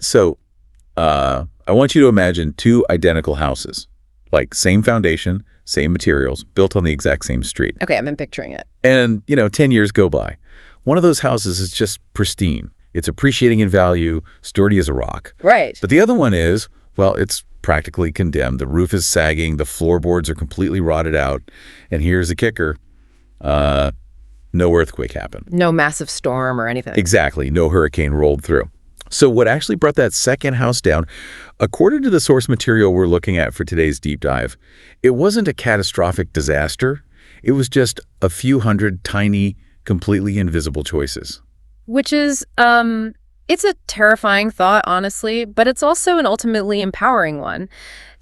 So I want you to imagine two identical houses, like same foundation, same materials, built on the exact same street. Okay, I've been picturing it. And, 10 years go by. One of those houses is just pristine. It's appreciating in value, sturdy as a rock. Right. But the other one is, well, it's practically condemned. The roof is sagging, the floorboards are completely rotted out, and here's the kicker. No earthquake happened. No massive storm or anything. Exactly. No hurricane rolled through. So what actually brought that second house down, according to the source material we're looking at for today's deep dive, it wasn't a catastrophic disaster. It was just a few hundred tiny, completely invisible choices. Which is, it's a terrifying thought, honestly, but it's also an ultimately empowering one.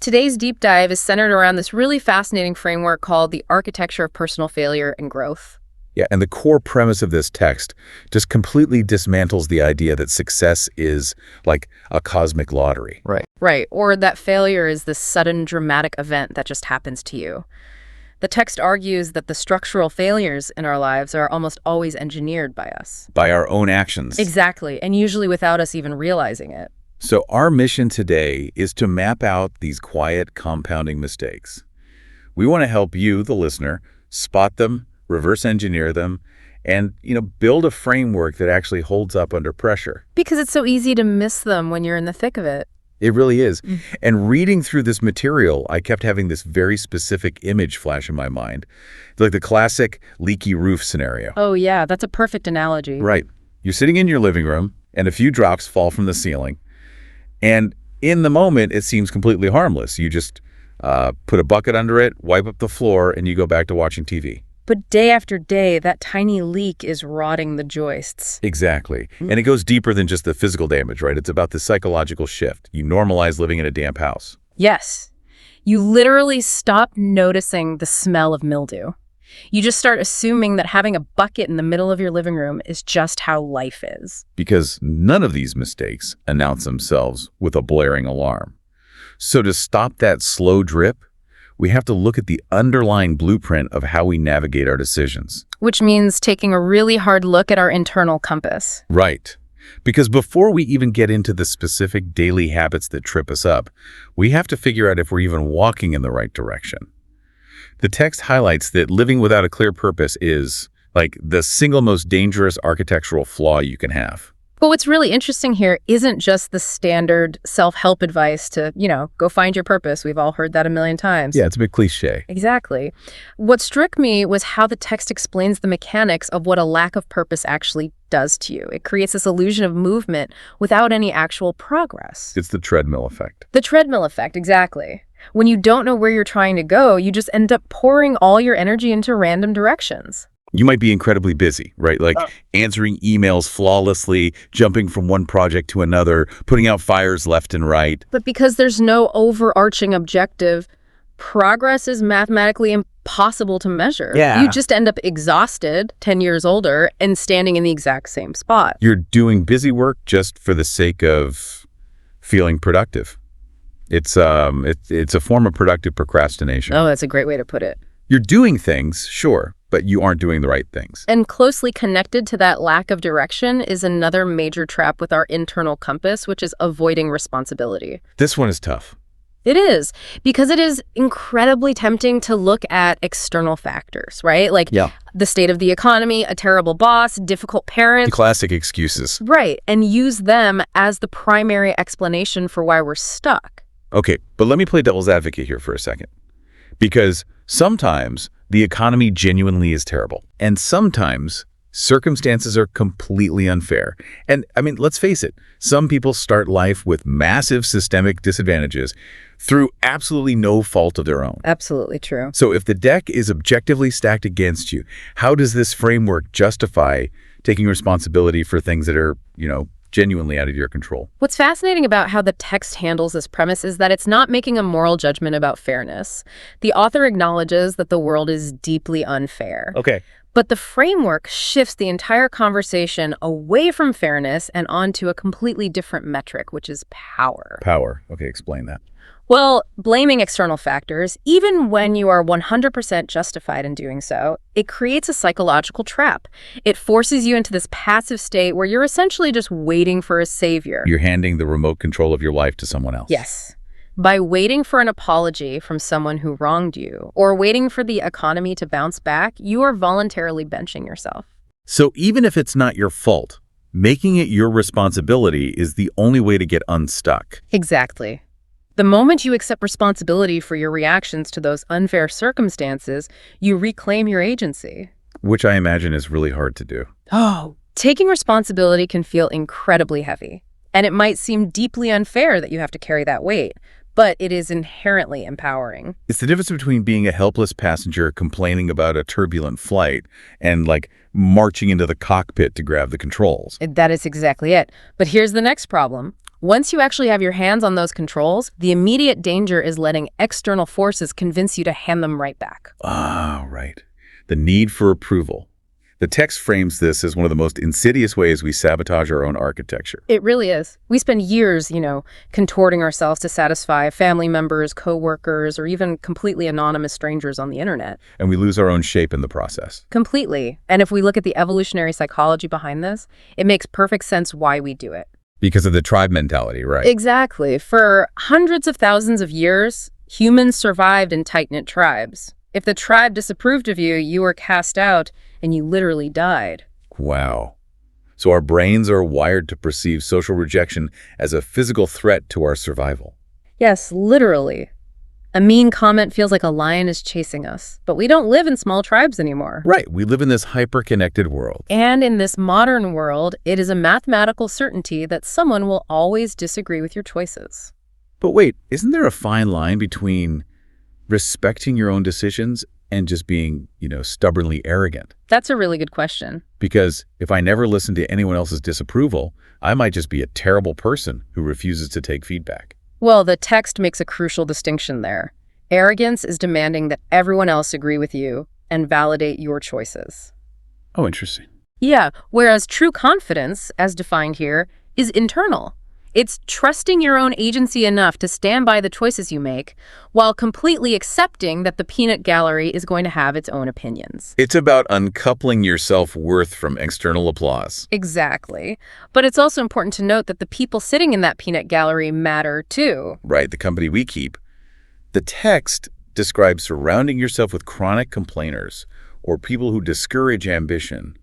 Today's deep dive is centered around this really fascinating framework called the architecture of personal failure and growth. Yeah, and the core premise of this text just completely dismantles the idea that success is like a cosmic lottery. Right, or that failure is this sudden dramatic event that just happens to you. The text argues that the structural failures in our lives are almost always engineered by us. By our own actions. Exactly, and usually without us even realizing it. So our mission today is to map out these quiet, compounding mistakes. We want to help you, the listener, spot them, reverse engineer them, and, build a framework that actually holds up under pressure. Because it's so easy to miss them when you're in the thick of it. It really is. And reading through this material, I kept having this very specific image flash in my mind. Like the classic leaky roof scenario. Oh yeah, that's a perfect analogy. Right. You're sitting in your living room, and a few drops fall from the ceiling. And in the moment, it seems completely harmless. You just put a bucket under it, wipe up the floor, and you go back to watching TV. But day after day, that tiny leak is rotting the joists. Exactly. And it goes deeper than just the physical damage, right? It's about the psychological shift. You normalize living in a damp house. Yes. You literally stop noticing the smell of mildew. You just start assuming that having a bucket in the middle of your living room is just how life is. Because none of these mistakes announce themselves with a blaring alarm. So to stop that slow drip, we have to look at the underlying blueprint of how we navigate our decisions. Which means taking a really hard look at our internal compass. Right. Because before we even get into the specific daily habits that trip us up, we have to figure out if we're even walking in the right direction. The text highlights that living without a clear purpose is, like, the single most dangerous architectural flaw you can have. But what's really interesting here isn't just the standard self-help advice to, go find your purpose. We've all heard that a million times. Yeah, it's a bit cliche. Exactly. What struck me was how the text explains the mechanics of what a lack of purpose actually does to you. It creates this illusion of movement without any actual progress. It's the treadmill effect. The treadmill effect, exactly. When you don't know where you're trying to go, you just end up pouring all your energy into random directions. You might be incredibly busy, right? Like answering emails flawlessly, jumping from one project to another, putting out fires left and right. But because there's no overarching objective, progress is mathematically impossible to measure. Yeah. You just end up exhausted, 10 years older, and standing in the exact same spot. You're doing busy work just for the sake of feeling productive. It's a form of productive procrastination. Oh, that's a great way to put it. You're doing things, sure, but you aren't doing the right things. And closely connected to that lack of direction is another major trap with our internal compass, which is avoiding responsibility. This one is tough. It is, because it is incredibly tempting to look at external factors, right? Like the state of the economy, a terrible boss, difficult parents. Classic excuses. Right, and use them as the primary explanation for why we're stuck. Okay, but let me play devil's advocate here for a second. Because sometimes the economy genuinely is terrible, and sometimes circumstances are completely unfair. And I mean, let's face it, some people start life with massive systemic disadvantages through absolutely no fault of their own. Absolutely true. So if the deck is objectively stacked against you, how does this framework justify taking responsibility for things that are, genuinely out of your control? What's fascinating about how the text handles this premise is that it's not making a moral judgment about fairness. The author acknowledges that the world is deeply unfair. Okay. But the framework shifts the entire conversation away from fairness and onto a completely different metric, which is power. Power. Okay, explain that. Well, blaming external factors, even when you are 100% justified in doing so, it creates a psychological trap. It forces you into this passive state where you're essentially just waiting for a savior. You're handing the remote control of your life to someone else. Yes. By waiting for an apology from someone who wronged you, or waiting for the economy to bounce back, you are voluntarily benching yourself. So even if it's not your fault, making it your responsibility is the only way to get unstuck. Exactly. The moment you accept responsibility for your reactions to those unfair circumstances, you reclaim your agency. Which I imagine is really hard to do. Oh, taking responsibility can feel incredibly heavy, and it might seem deeply unfair that you have to carry that weight, but it is inherently empowering. It's the difference between being a helpless passenger complaining about a turbulent flight and marching into the cockpit to grab the controls. That is exactly it. But here's the next problem. Once you actually have your hands on those controls, the immediate danger is letting external forces convince you to hand them right back. Ah, right. The need for approval. The text frames this as one of the most insidious ways we sabotage our own architecture. It really is. We spend years, contorting ourselves to satisfy family members, coworkers, or even completely anonymous strangers on the internet. And we lose our own shape in the process. Completely. And if we look at the evolutionary psychology behind this, it makes perfect sense why we do it. Because of the tribe mentality, right? Exactly. For hundreds of thousands of years, humans survived in tight-knit tribes. If the tribe disapproved of you, you were cast out and you literally died. Wow. So our brains are wired to perceive social rejection as a physical threat to our survival. Yes, literally. A mean comment feels like a lion is chasing us, but we don't live in small tribes anymore. Right. We live in this hyper-connected world. And in this modern world, it is a mathematical certainty that someone will always disagree with your choices. But wait, isn't there a fine line between respecting your own decisions and just being, stubbornly arrogant? That's a really good question. Because if I never listen to anyone else's disapproval, I might just be a terrible person who refuses to take feedback. Well, the text makes a crucial distinction there. Arrogance is demanding that everyone else agree with you and validate your choices. Oh, interesting. Yeah, whereas true confidence, as defined here, is internal. It's trusting your own agency enough to stand by the choices you make, while completely accepting that the peanut gallery is going to have its own opinions. It's about uncoupling your self-worth from external applause. Exactly. But it's also important to note that the people sitting in that peanut gallery matter too. Right, the company we keep. The text describes surrounding yourself with chronic complainers or people who discourage ambition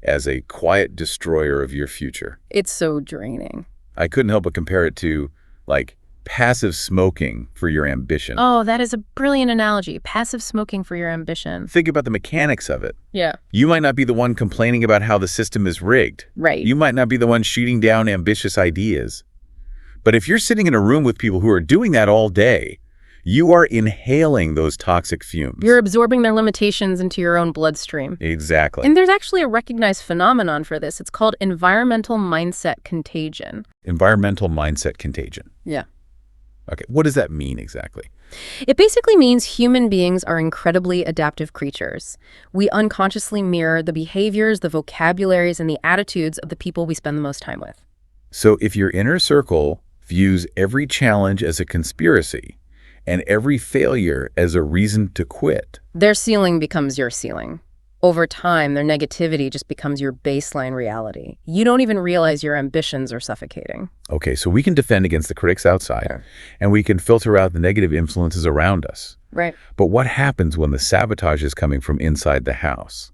as a quiet destroyer of your future. It's so draining. I couldn't help but compare it to, passive smoking for your ambition. Oh, that is a brilliant analogy. Passive smoking for your ambition. Think about the mechanics of it. Yeah. You might not be the one complaining about how the system is rigged. Right. You might not be the one shooting down ambitious ideas. But if you're sitting in a room with people who are doing that all day, you are inhaling those toxic fumes. You're absorbing their limitations into your own bloodstream. Exactly. And there's actually a recognized phenomenon for this. It's called environmental mindset contagion. Environmental mindset contagion. Yeah. Okay, what does that mean exactly? It basically means human beings are incredibly adaptive creatures. We unconsciously mirror the behaviors, the vocabularies, and the attitudes of the people we spend the most time with. So if your inner circle views every challenge as a conspiracy, and every failure as a reason to quit, their ceiling becomes your ceiling. Over time, their negativity just becomes your baseline reality. You don't even realize your ambitions are suffocating. Okay, so we can defend against the critics outside, and we can filter out the negative influences around us. Right. But what happens when the sabotage is coming from inside the house?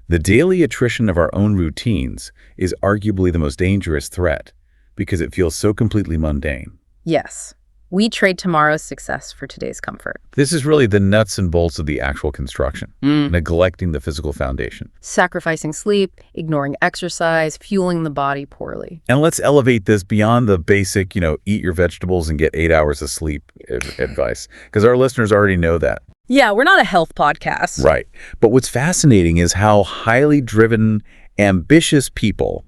The daily attrition of our own routines is arguably the most dangerous threat because it feels so completely mundane. Yes. We trade tomorrow's success for today's comfort. This is really the nuts and bolts of the actual construction, neglecting the physical foundation. Sacrificing sleep, ignoring exercise, fueling the body poorly. And let's elevate this beyond the basic, eat your vegetables and get 8 hours of sleep advice, because our listeners already know that. Yeah, we're not a health podcast. Right. But what's fascinating is how highly driven, ambitious people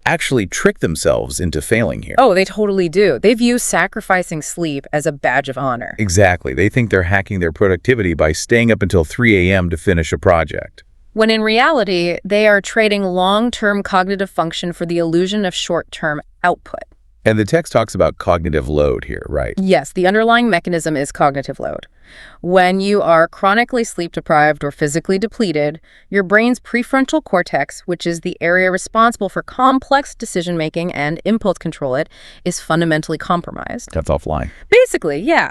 actually trick themselves into failing here. Oh, they totally do. They view sacrificing sleep as a badge of honor. Exactly. They think they're hacking their productivity by staying up until 3 a.m. to finish a project. When in reality, they are trading long-term cognitive function for the illusion of short-term output. And the text talks about cognitive load here, right? Yes, the underlying mechanism is cognitive load. When you are chronically sleep deprived or physically depleted, your brain's prefrontal cortex, which is the area responsible for complex decision-making and impulse control, is fundamentally compromised. That's offline. Basically, yeah.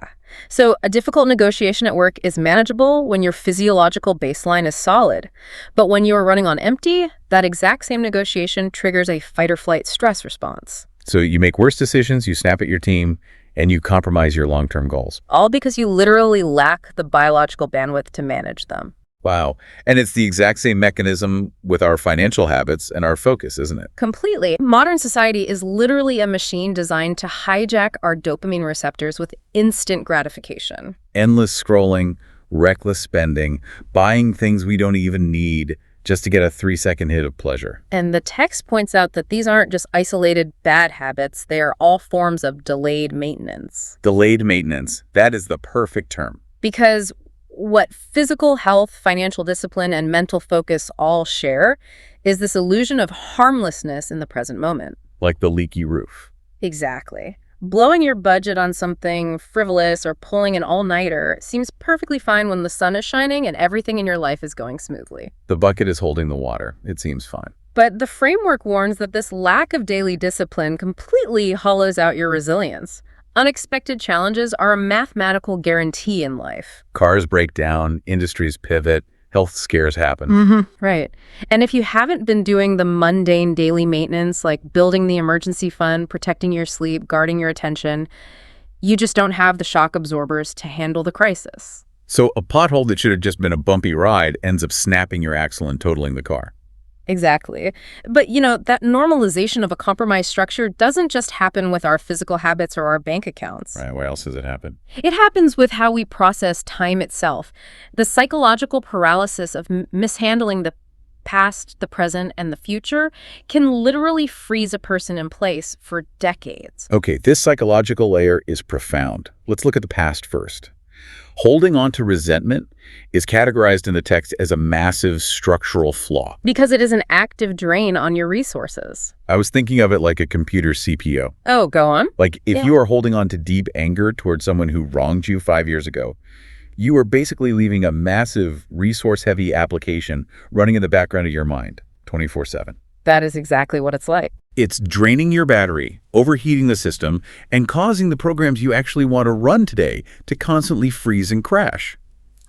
So a difficult negotiation at work is manageable when your physiological baseline is solid. But when you are running on empty, that exact same negotiation triggers a fight-or-flight stress response. So you make worse decisions, you snap at your team, and you compromise your long-term goals. All because you literally lack the biological bandwidth to manage them. Wow. And it's the exact same mechanism with our financial habits and our focus, isn't it? Completely. Modern society is literally a machine designed to hijack our dopamine receptors with instant gratification. Endless scrolling, reckless spending, buying things we don't even need just to get a 3-second hit of pleasure. And the text points out that these aren't just isolated bad habits, they are all forms of delayed maintenance. Delayed maintenance. That is the perfect term. Because what physical health, financial discipline, and mental focus all share is this illusion of harmlessness in the present moment. Like the leaky roof. Exactly. Blowing your budget on something frivolous or pulling an all-nighter seems perfectly fine when the sun is shining and everything in your life is going smoothly. The bucket is holding the water. It seems fine. But the framework warns that this lack of daily discipline completely hollows out your resilience. Unexpected challenges are a mathematical guarantee in life. Cars break down, industries pivot, health scares happen. Right. And if you haven't been doing the mundane daily maintenance, like building the emergency fund, protecting your sleep, guarding your attention, you just don't have the shock absorbers to handle the crisis. So a pothole that should have just been a bumpy ride ends up snapping your axle and totaling the car. Exactly. But, that normalization of a compromised structure doesn't just happen with our physical habits or our bank accounts. Right, where else does it happen? It happens with how we process time itself. The psychological paralysis of mishandling the past, the present, and the future can literally freeze a person in place for decades. Okay, this psychological layer is profound. Let's look at the past first. Holding on to resentment is categorized in the text as a massive structural flaw. Because it is an active drain on your resources. I was thinking of it like a computer CPU. Oh, go on. Like if you are holding on to deep anger towards someone who wronged you 5 years ago, you are basically leaving a massive resource-heavy application running in the background of your mind 24/7. That is exactly what it's like. It's draining your battery, overheating the system, and causing the programs you actually want to run today to constantly freeze and crash.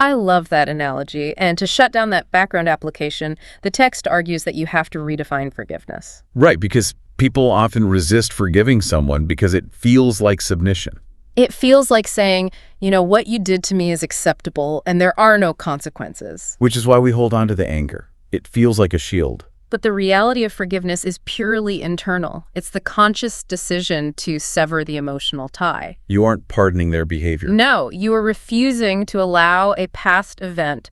I love that analogy. And to shut down that background application, the text argues that you have to redefine forgiveness. Right, because people often resist forgiving someone because it feels like submission. It feels like saying, what you did to me is acceptable and there are no consequences. Which is why we hold on to the anger. It feels like a shield. But the reality of forgiveness is purely internal. It's the conscious decision to sever the emotional tie. You aren't pardoning their behavior. No, you are refusing to allow a past event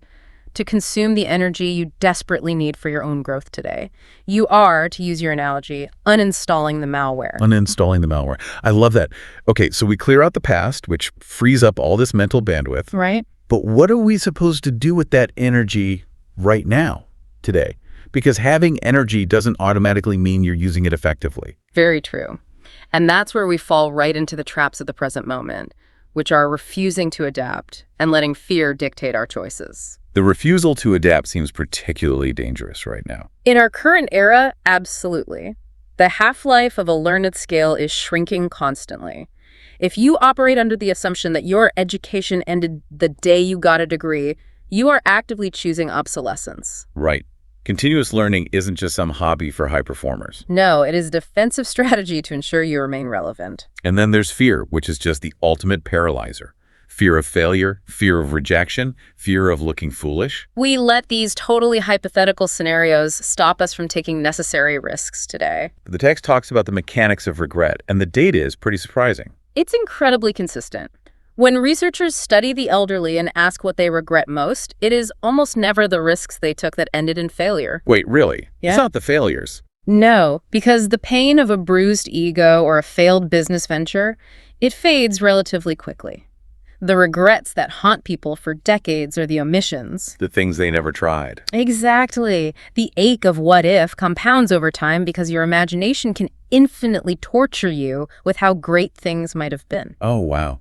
to consume the energy you desperately need for your own growth today. You are, to use your analogy, uninstalling the malware. Uninstalling the malware. I love that. Okay, so we clear out the past, which frees up all this mental bandwidth. Right. But what are we supposed to do with that energy right now, today? Because having energy doesn't automatically mean you're using it effectively. Very true. And that's where we fall right into the traps of the present moment, which are refusing to adapt and letting fear dictate our choices. The refusal to adapt seems particularly dangerous right now. In our current era, absolutely. The half-life of a learned skill is shrinking constantly. If you operate under the assumption that your education ended the day you got a degree, you are actively choosing obsolescence. Right. Continuous learning isn't just some hobby for high performers. No, it is a defensive strategy to ensure you remain relevant. And then there's fear, which is just the ultimate paralyzer. Fear of failure, fear of rejection, fear of looking foolish. We let these totally hypothetical scenarios stop us from taking necessary risks today. The text talks about the mechanics of regret, and the data is pretty surprising. It's incredibly consistent. When researchers study the elderly and ask what they regret most, it is almost never the risks they took that ended in failure. Wait, really? Yeah. It's not the failures. No, because the pain of a bruised ego or a failed business venture, it fades relatively quickly. The regrets that haunt people for decades are the omissions. The things they never tried. Exactly. The ache of what if compounds over time because your imagination can infinitely torture you with how great things might have been. Oh, wow.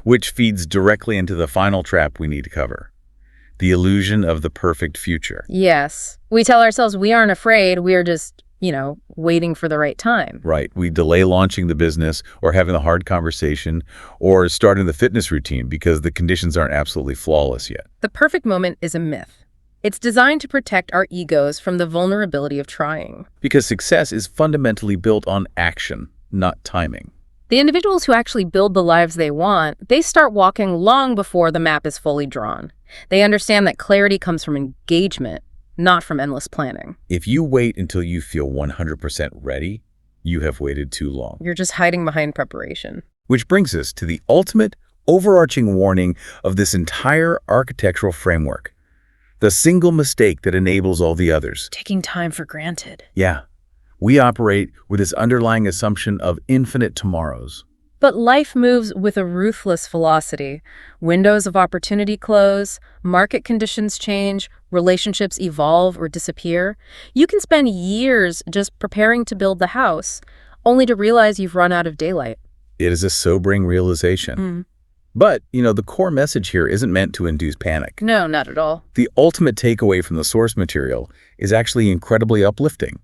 Which feeds directly into the final trap we need to cover. The illusion of the perfect future. Yes. We tell ourselves we aren't afraid, we're just, waiting for the right time. Right. We delay launching the business or having the hard conversation or starting the fitness routine because the conditions aren't absolutely flawless yet. The perfect moment is a myth. It's designed to protect our egos from the vulnerability of trying. Because success is fundamentally built on action, not timing. The individuals who actually build the lives they want, they start walking long before the map is fully drawn. They understand that clarity comes from engagement, not from endless planning. If you wait until you feel 100% ready, you have waited too long. You're just hiding behind preparation. Which brings us to the ultimate overarching warning of this entire architectural framework. The single mistake that enables all the others. Taking time for granted. Yeah. We operate with this underlying assumption of infinite tomorrows. But life moves with a ruthless velocity. Windows of opportunity close, market conditions change, relationships evolve or disappear. You can spend years just preparing to build the house, only to realize you've run out of daylight. It is a sobering realization. But, the core message here isn't meant to induce panic. No, not at all. The ultimate takeaway from the source material is actually incredibly uplifting.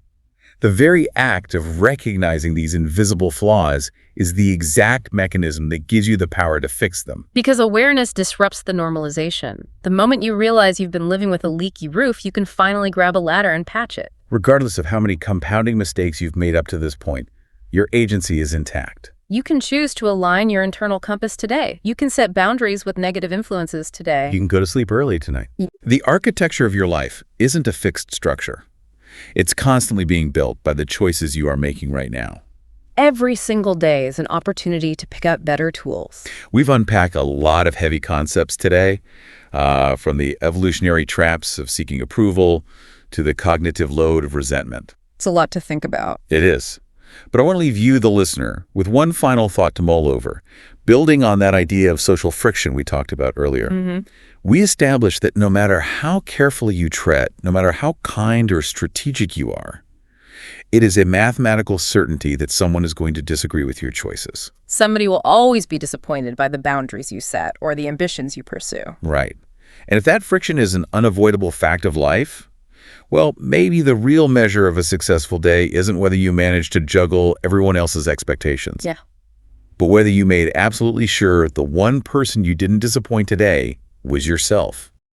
The very act of recognizing these invisible flaws is the exact mechanism that gives you the power to fix them. Because awareness disrupts the normalization. The moment you realize you've been living with a leaky roof, you can finally grab a ladder and patch it. Regardless of how many compounding mistakes you've made up to this point, your agency is intact. You can choose to align your internal compass today. You can set boundaries with negative influences today. You can go to sleep early tonight. The architecture of your life isn't a fixed structure. It's constantly being built by the choices you are making right now. Every single day is an opportunity to pick up better tools. We've unpacked a lot of heavy concepts today, from the evolutionary traps of seeking approval to the cognitive load of resentment. It's a lot to think about. It is. But I want to leave you, the listener, with one final thought to mull over. Building on that idea of social friction we talked about earlier, we established that no matter how carefully you tread, no matter how kind or strategic you are, it is a mathematical certainty that someone is going to disagree with your choices. Somebody will always be disappointed by the boundaries you set or the ambitions you pursue. Right. And if that friction is an unavoidable fact of life, well, maybe the real measure of a successful day isn't whether you managed to juggle everyone else's expectations. Yeah. But whether you made absolutely sure the one person you didn't disappoint today was yourself.